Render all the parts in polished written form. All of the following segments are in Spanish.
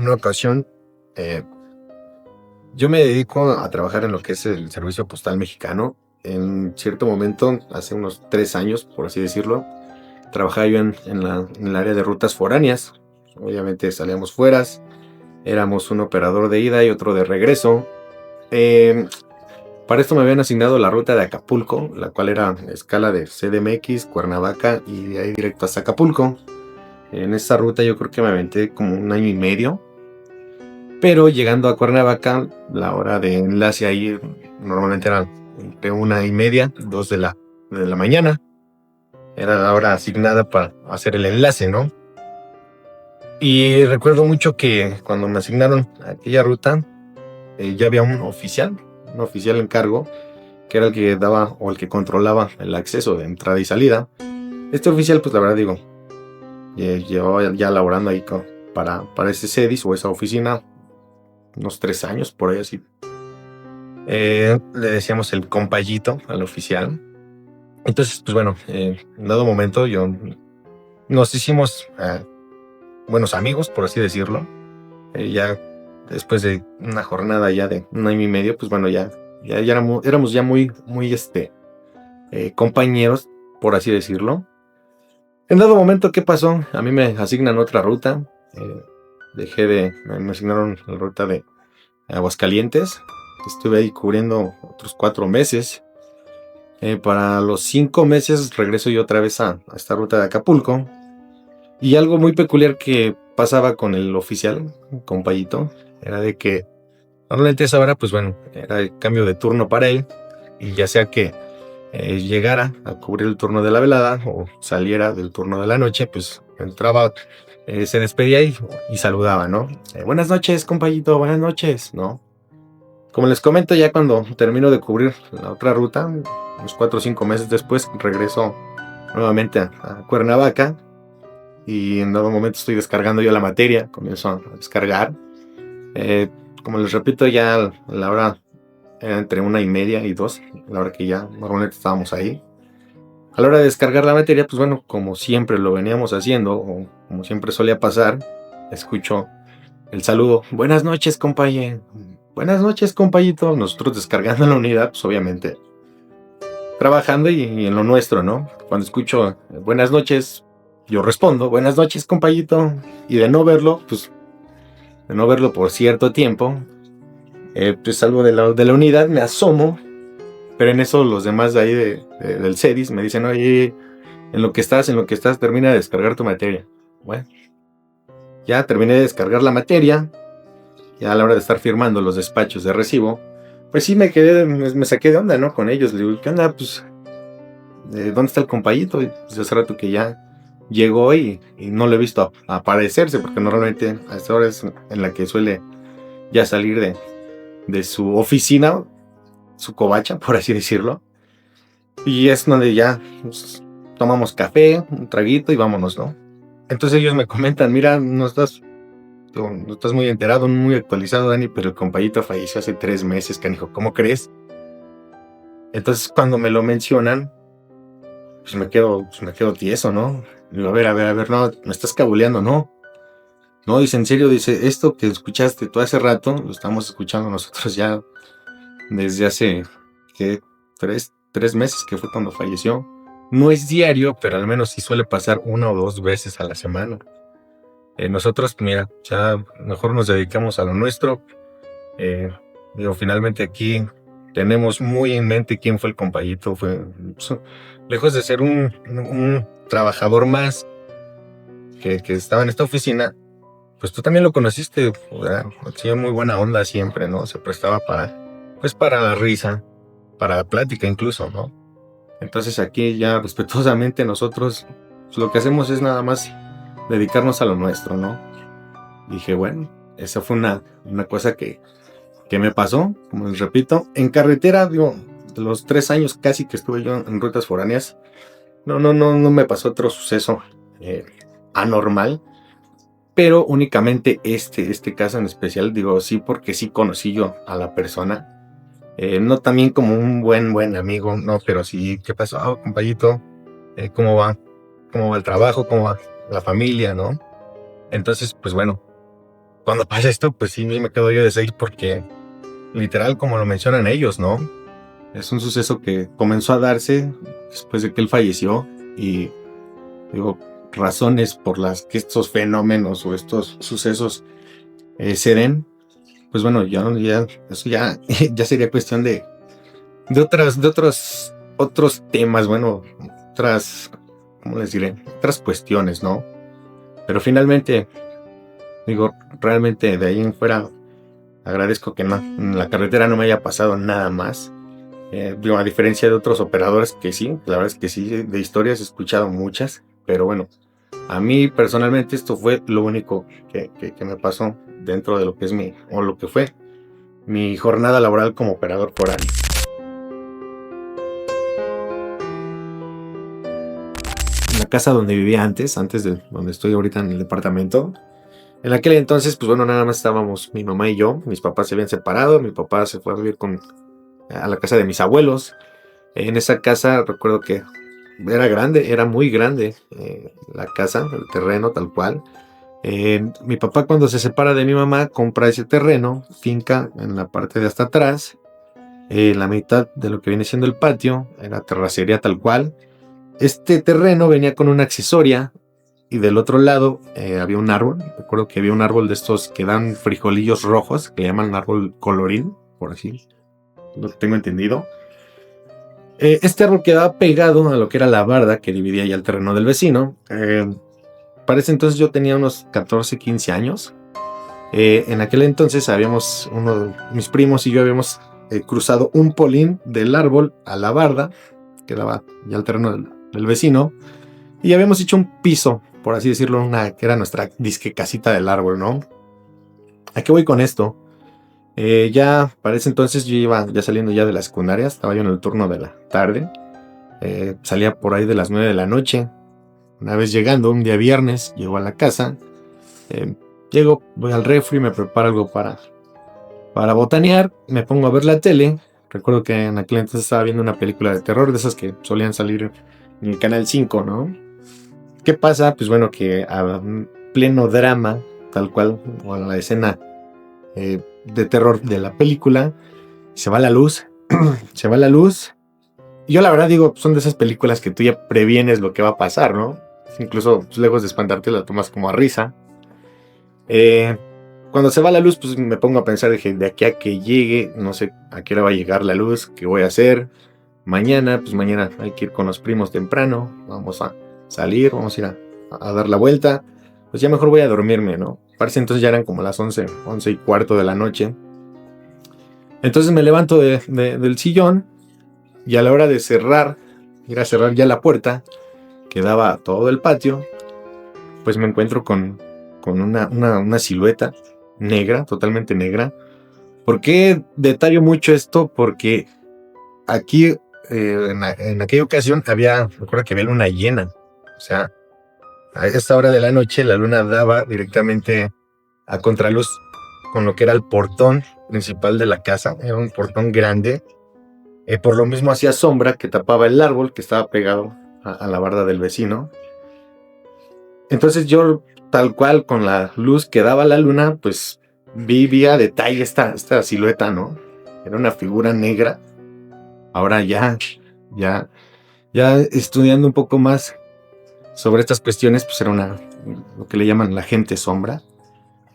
una ocasión, eh, yo me dedico a trabajar en lo que es el servicio postal mexicano. En cierto momento, hace unos 3 años, por así decirlo, trabajaba yo en el área de rutas foráneas. Obviamente salíamos fueras, éramos un operador de ida y otro de regreso. Eh, para esto me habían asignado la ruta de Acapulco, la cual era escala de CDMX, Cuernavaca y de ahí directo hasta Acapulco. En esa ruta yo creo que me aventé como 1 año y medio. Pero llegando a Cuernavaca, la hora de enlace ahí normalmente era entre 1:30, 2 de la mañana. Era la hora asignada para hacer el enlace, ¿no? Y recuerdo mucho que cuando me asignaron aquella ruta, ya había un oficial en cargo, que era el que daba o el que controlaba el acceso de entrada y salida. Este oficial, pues la verdad digo, llevaba ya laborando ahí para ese CEDIS o esa oficina unos 3 años, por ahí así. Le decíamos el compayito al oficial. Entonces, pues bueno, en dado momento nos hicimos buenos amigos, por así decirlo. Ya después de una jornada ya de 1 año y medio, pues bueno, ya éramos ya muy compañeros, por así decirlo. En dado momento, ¿qué pasó? A mí me asignan otra ruta. Me asignaron la ruta de Aguascalientes. Estuve ahí cubriendo otros 4 meses. Para los 5 meses regreso yo otra vez a esta ruta de Acapulco. Y algo muy peculiar que pasaba con el oficial, compayito, era de que normalmente a esa hora, pues bueno, era el cambio de turno para él. Y ya sea que llegara a cubrir el turno de la velada o saliera del turno de la noche, pues entraba, se despedía y saludaba, ¿no? Buenas noches, compayito, buenas noches, ¿no? Como les comento, ya cuando termino de cubrir la otra ruta, unos 4 o 5 meses después, regreso nuevamente a Cuernavaca y en dado momento estoy descargando yo la materia, comienzo a descargar. Como les repito, ya a la hora era entre 1:30 y 2, la hora que ya normalmente estábamos ahí. A la hora de descargar la materia, pues bueno, como siempre lo veníamos haciendo, o como siempre solía pasar, escucho el saludo. Buenas noches, compañero. Buenas noches, compayito. Nosotros descargando la unidad, pues obviamente trabajando y en lo nuestro, ¿no? Cuando escucho buenas noches, yo respondo, buenas noches, compayito. Y de no verlo, pues de no verlo por cierto tiempo, pues salgo de la unidad, me asomo, pero en eso los demás de ahí del CEDIS me dicen, oye, en lo que estás, termina de descargar tu materia. Bueno, ya terminé de descargar la materia. Ya a la hora de estar firmando los despachos de recibo, pues sí me saqué de onda, ¿no? Con ellos. Le digo, ¿qué onda? Pues, ¿dónde está el compayito? Y pues hace rato que ya llegó y no lo he visto aparecerse, porque normalmente a esta hora es en la que suele ya salir de su oficina, su covacha, por así decirlo. Y es donde ya pues, tomamos café, un traguito y vámonos, ¿no? Entonces ellos me comentan, mira, no estás muy enterado, muy actualizado, Dani, pero el compayito falleció hace 3 meses, canijo, ¿cómo crees? Entonces cuando me lo mencionan, pues me quedo tieso, ¿no? Digo, a ver, no, me estás cabuleando, ¿no? No, dice, en serio, dice, esto que escuchaste tú hace rato, lo estamos escuchando nosotros ya desde hace, ¿qué? Tres meses, que fue cuando falleció. No es diario, pero al menos sí suele pasar 1 o 2 veces a la semana. Nosotros, mira, ya mejor nos dedicamos a lo nuestro. Digo, finalmente aquí tenemos muy en mente quién fue el compayito. Lejos de ser un trabajador más que estaba en esta oficina, pues tú también lo conociste. Tenía muy buena onda siempre, ¿no? Se prestaba para la risa, para la plática incluso, ¿no? Entonces aquí ya respetuosamente nosotros pues, lo que hacemos es nada más dedicarnos a lo nuestro, ¿no? Dije, bueno, esa fue una cosa que me pasó, como les repito, en carretera, digo, de los 3 años casi que estuve yo en rutas foráneas, no me pasó otro suceso anormal, pero únicamente este caso en especial, digo, sí, porque sí conocí yo a la persona, no también como un buen amigo, no, pero sí, ¿qué pasó, compayito? ¿Cómo va? ¿Cómo va el trabajo? ¿Cómo va la familia, no? Entonces, pues bueno, cuando pasa esto, pues sí me quedo yo de 6 porque literal, como lo mencionan ellos, ¿no? Es un suceso que comenzó a darse después de que él falleció y digo, razones por las que estos fenómenos o estos sucesos se den, pues bueno, eso ya, ya sería cuestión de otros temas, bueno, otras, ¿cómo les diré? Otras cuestiones, ¿no? Pero finalmente, digo, realmente de ahí en fuera agradezco que no, en la carretera no me haya pasado nada más. Digo, a diferencia de otros operadores que sí, la verdad es que sí, de historias he escuchado muchas, pero bueno, a mí personalmente esto fue lo único que me pasó dentro de lo que es o lo que fue mi jornada laboral como operador foral. En la casa donde vivía antes de donde estoy ahorita en el departamento, en aquel entonces, pues bueno, nada más estábamos mi mamá y yo, mis papás se habían separado, mi papá se fue a vivir a la casa de mis abuelos. En esa casa recuerdo que era grande, era muy grande la casa, el terreno tal cual. Mi papá cuando se separa de mi mamá compra ese terreno, finca en la parte de hasta atrás, la mitad de lo que viene siendo el patio, era terracería tal cual. Este terreno venía con una accesoria y del otro lado había un árbol. Recuerdo que había un árbol de estos que dan frijolillos rojos, que le llaman árbol colorín, por así lo tengo entendido. Este árbol quedaba pegado a lo que era la barda que dividía ya el terreno del vecino. Para ese entonces yo tenía unos 14, 15 años. En aquel entonces mis primos y yo habíamos cruzado un polín del árbol a la barda, que daba ya el terreno del vecino, y habíamos hecho un piso, por así decirlo, que era nuestra disque casita del árbol, ¿no? ¿A qué voy con esto? Ya para ese entonces yo iba ya saliendo ya de la secundaria, estaba yo en el turno de la tarde, salía por ahí de las 9 de la noche. Una vez llegando, un día viernes, llego a la casa, llego, voy al refri, me preparo algo para botanear, me pongo a ver la tele. Recuerdo que en aquel entonces estaba viendo una película de terror, de esas que solían salir en el canal 5, ¿no? ¿Qué pasa? Pues bueno, que a pleno drama, tal cual, o en la escena de terror de la película, se va la luz, se va la luz. Y yo la verdad digo, son de esas películas que tú ya previenes lo que va a pasar, ¿no? Incluso pues, lejos de espantarte la tomas como a risa. Cuando se va la luz, pues me pongo a pensar, dije, de aquí a que llegue, no sé a qué hora va a llegar la luz, qué voy a hacer. Mañana, pues mañana hay que ir con los primos temprano, vamos a salir, vamos a ir a dar la vuelta. Pues ya mejor voy a dormirme, ¿no? Parece entonces ya eran como las 11, 11 y cuarto de la noche. Entonces me levanto del sillón y a la hora de ir a cerrar ya la puerta que daba a todo el patio, pues me encuentro con una silueta negra, totalmente negra. ¿Por qué detallo mucho esto? Porque aquí, en aquella ocasión, recuerdo que había luna llena. O sea, a esta hora de la noche la luna daba directamente a contraluz con lo que era el portón principal de la casa. Era un portón grande. Por lo mismo hacía sombra que tapaba el árbol que estaba pegado a la barda del vecino. Entonces yo, tal cual, con la luz que daba la luna, pues vi a detalle esta silueta, ¿no? Era una figura negra. Ahora ya estudiando un poco más sobre estas cuestiones, pues era lo que le llaman la gente sombra.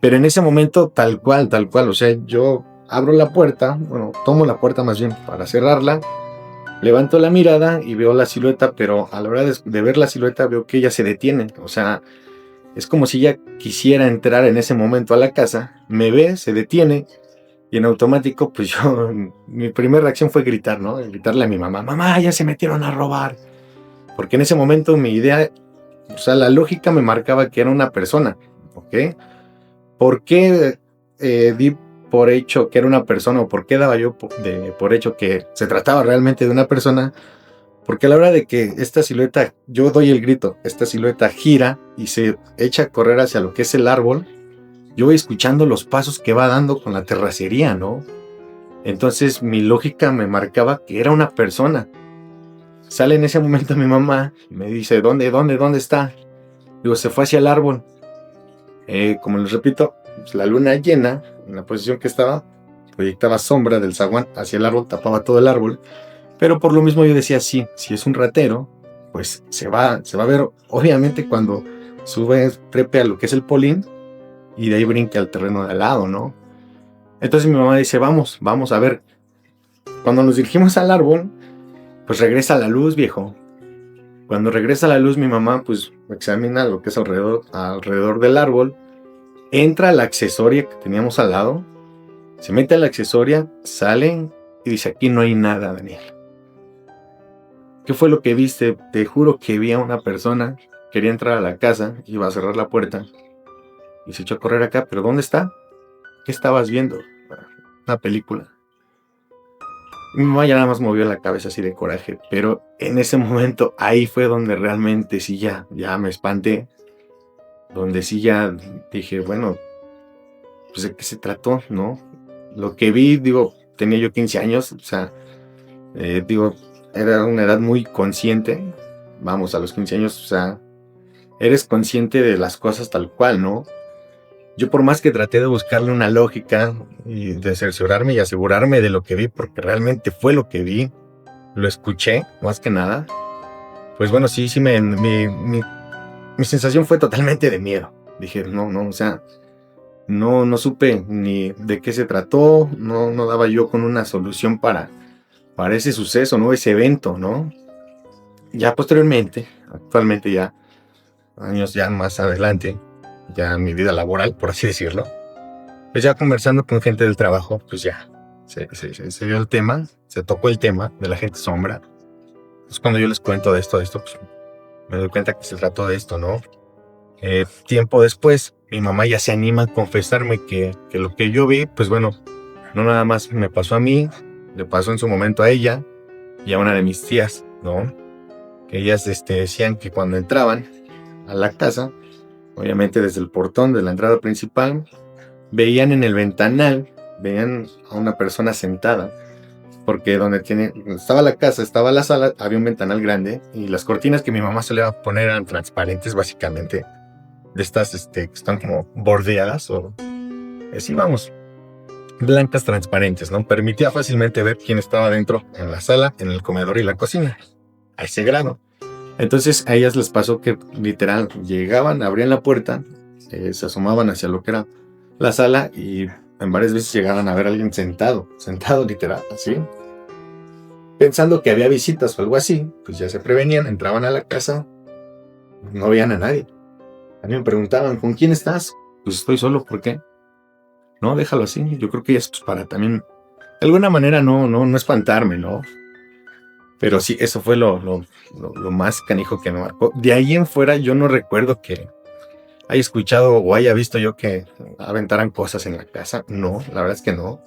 Pero en ese momento, tal cual, o sea, yo abro la puerta, bueno, tomo la puerta más bien para cerrarla, levanto la mirada y veo la silueta, pero a la hora de ver la silueta veo que ella se detiene, o sea, es como si ella quisiera entrar en ese momento a la casa, me ve, se detiene y en automático, pues mi primera reacción fue gritar, ¿no? Gritarle a mi mamá, mamá, ya se metieron a robar. Porque en ese momento mi idea, o sea, la lógica me marcaba que era una persona, ¿ok? ¿Por qué di por hecho que era una persona o por qué daba yo por hecho que se trataba realmente de una persona? Porque a la hora de que esta silueta, yo doy el grito, esta silueta gira y se echa a correr hacia lo que es el árbol, yo voy escuchando los pasos que va dando con la terracería, ¿no? Entonces mi lógica me marcaba que era una persona. Sale en ese momento mi mamá y me dice, ¿dónde está? Digo, se fue hacia el árbol. Como les repito, pues, la luna llena, en la posición que estaba, proyectaba sombra del zaguán hacia el árbol, tapaba todo el árbol. Pero por lo mismo yo decía, sí, si es un ratero, pues se va a ver, obviamente, cuando sube, trepe a lo que es el polín y de ahí brinque al terreno de al lado, ¿no? Entonces mi mamá dice, vamos a ver. Cuando nos dirigimos al árbol, pues regresa la luz, viejo. Cuando regresa la luz, mi mamá pues examina lo que es alrededor del árbol, entra a la accesoria que teníamos al lado, se mete a la accesoria, sale y dice, aquí no hay nada, Daniel. ¿Qué fue lo que viste? Te juro que vi a una persona, quería entrar a la casa, iba a cerrar la puerta y se echó a correr acá, pero ¿dónde está? ¿Qué estabas viendo? Una película. Mi mamá ya nada más movió la cabeza así de coraje, pero en ese momento ahí fue donde realmente sí ya me espanté, donde sí ya dije, bueno, pues de qué se trató, ¿no? Lo que vi, digo, tenía yo 15 años, o sea, digo, era una edad muy consciente, vamos, a los 15 años, o sea, eres consciente de las cosas tal cual, ¿no? Yo por más que traté de buscarle una lógica y de cerciorarme y asegurarme de lo que vi, porque realmente fue lo que vi, lo escuché, más que nada, pues bueno, sí, mi sensación fue totalmente de miedo. Dije, no, o sea, no supe ni de qué se trató, no daba yo con una solución para ese suceso, ¿no? Ese evento, ¿no? Ya posteriormente, actualmente ya, años ya más adelante, ya en mi vida laboral, por así decirlo, pues ya conversando con gente del trabajo, pues ya se dio el tema, se tocó el tema de la gente sombra. Pues cuando yo les cuento de esto, pues me doy cuenta que se trató de esto, ¿no? Tiempo después, mi mamá ya se anima a confesarme que lo que yo vi, pues bueno, no nada más me pasó a mí, le pasó en su momento a ella y a una de mis tías, ¿no? Que ellas decían que cuando entraban a la casa, obviamente desde el portón de la entrada principal, veían en el ventanal, veían a una persona sentada, porque donde estaba la casa, estaba la sala, había un ventanal grande y las cortinas que mi mamá solía poner eran transparentes, básicamente, de estas que están como bordeadas o así, vamos, blancas transparentes, ¿no? Permitía fácilmente ver quién estaba dentro en la sala, en el comedor y la cocina, a ese grado. Entonces a ellas les pasó que literal llegaban, abrían la puerta, se asomaban hacia lo que era la sala y en varias veces llegaban a ver a alguien sentado literal, así. Pensando que había visitas o algo así, pues ya se prevenían, entraban a la casa, no veían a nadie. A mí me preguntaban, ¿con quién estás? Pues estoy solo, ¿por qué? No, déjalo así, yo creo que es pues, para también, de alguna manera no espantarme, ¿no? Pero sí, eso fue lo más canijo que me marcó. De ahí en fuera yo no recuerdo que haya escuchado o haya visto yo que aventaran cosas en la casa. No, la verdad es que no.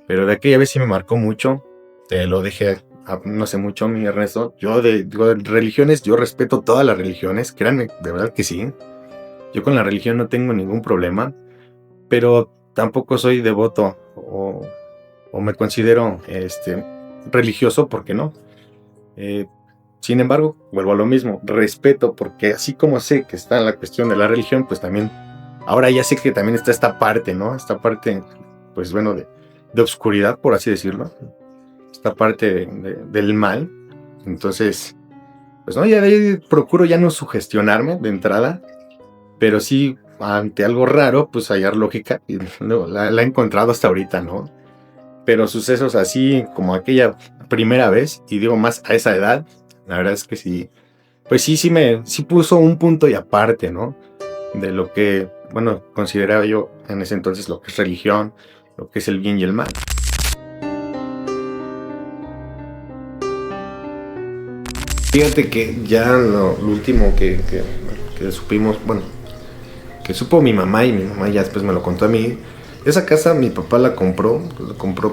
Pero de aquella vez sí me marcó mucho. Te lo dije no sé mucho, mi Ernesto. Yo de religiones, yo respeto todas las religiones. Créanme, de verdad que sí. Yo con la religión no tengo ningún problema. Pero tampoco soy devoto o me considero religioso, porque no. Sin embargo, vuelvo a lo mismo, respeto, porque así como sé que está la cuestión de la religión, pues también, ahora ya sé que también está esta parte, ¿no? Esta parte, pues bueno, de oscuridad, por así decirlo, esta parte del mal. Entonces, pues no, ya de ahí procuro ya no sugestionarme de entrada, pero sí, ante algo raro, pues hallar lógica, y no, la he encontrado hasta ahorita, ¿no? Pero sucesos así como aquella primera vez, y digo más a esa edad, la verdad es que sí, pues sí puso un punto y aparte, ¿no? De lo que, bueno, consideraba yo en ese entonces lo que es religión, lo que es el bien y el mal. Fíjate que ya lo último que supimos, bueno, que supo mi mamá y mi mamá ya después me lo contó a mí. Esa casa mi papá la compró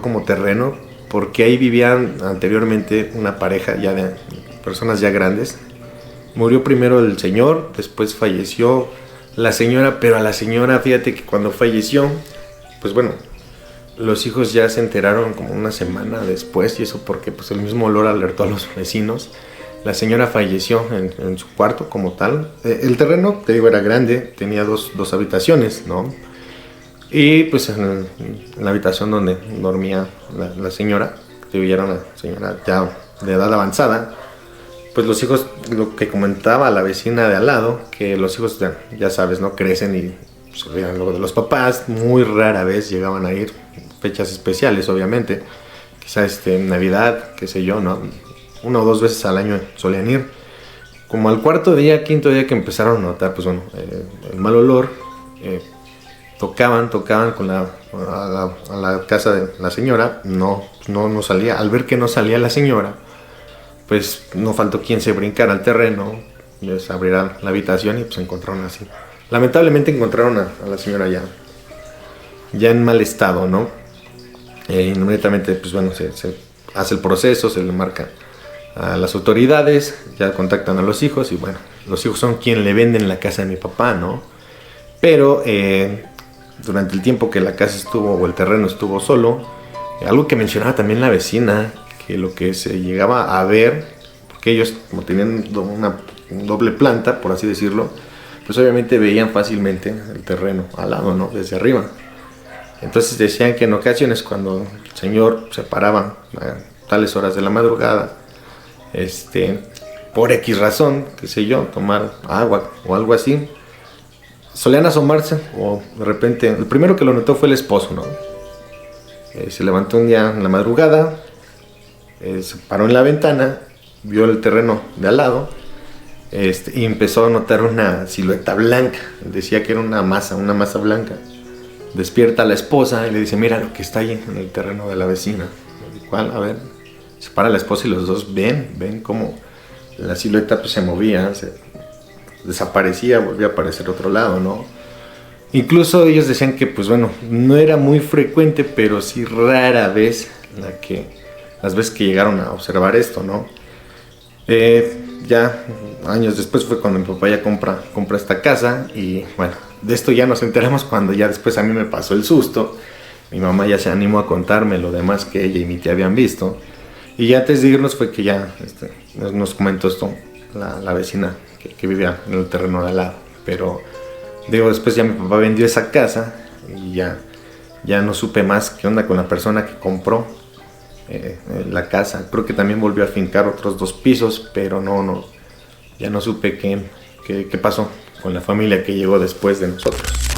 como terreno porque ahí vivían anteriormente una pareja ya de personas ya grandes. Murió primero el señor, después falleció la señora, pero a la señora, fíjate que cuando falleció, pues bueno, los hijos ya se enteraron como una semana después, y eso porque pues el mismo olor alertó a los vecinos. La señora falleció en su cuarto como tal. El terreno, te digo, era grande, tenía dos habitaciones, ¿no? Y pues en la habitación donde dormía la señora, que era una señora ya de edad avanzada, pues los hijos, lo que comentaba la vecina de al lado, que los hijos ya sabes, ¿no? Crecen y se olvidan luego de los papás, muy rara vez llegaban a ir, fechas especiales obviamente, quizás Navidad, qué sé yo, ¿no? 1 o 2 veces al año solían ir. Como al cuarto día, quinto día que empezaron a notar, pues bueno, el mal olor, tocaban con a la casa de la señora, no salía. Al ver que no salía la señora, pues no faltó quien se brincara al terreno, les abriera la habitación y pues encontraron así. Lamentablemente encontraron a la señora ya en mal estado, ¿no? Inmediatamente, pues bueno, se hace el proceso, se le marca a las autoridades, ya contactan a los hijos y bueno, los hijos son quien le venden la casa de mi papá, ¿no? Pero durante el tiempo que la casa estuvo o el terreno estuvo solo, algo que mencionaba también la vecina, que lo que se llegaba a ver, porque ellos como tenían una doble planta, por así decirlo, pues obviamente veían fácilmente el terreno al lado, ¿no? Desde arriba. Entonces decían que en ocasiones cuando el señor se paraba a tales horas de la madrugada, por X razón, qué sé yo, tomar agua o algo así, solían asomarse o de repente, el primero que lo notó fue el esposo, ¿no? Se levantó un día en la madrugada, se paró en la ventana, vio el terreno de al lado, y empezó a notar una silueta blanca. Decía que era una masa blanca. Despierta a la esposa y le dice, mira lo que está ahí en el terreno de la vecina. ¿Cuál? A ver. Se para la esposa y los dos ven cómo la silueta pues se movía, desaparecía, volvía a aparecer otro lado, ¿no? Incluso ellos decían que pues bueno, no era muy frecuente, pero sí rara vez las veces que llegaron a observar esto, ¿no? Ya años después fue cuando mi papá ya compra esta casa y bueno, de esto ya nos enteramos cuando ya después a mí me pasó el susto. Mi mamá ya se animó a contarme lo demás que ella y mi tía habían visto. Y ya antes de irnos fue que ya nos comentó esto la vecina que vivía en el terreno de al lado. Pero digo, después ya mi papá vendió esa casa y ya no supe más qué onda con la persona que compró la casa. Creo que también volvió a fincar otros 2 pisos, pero ya no supe qué pasó con la familia que llegó después de nosotros.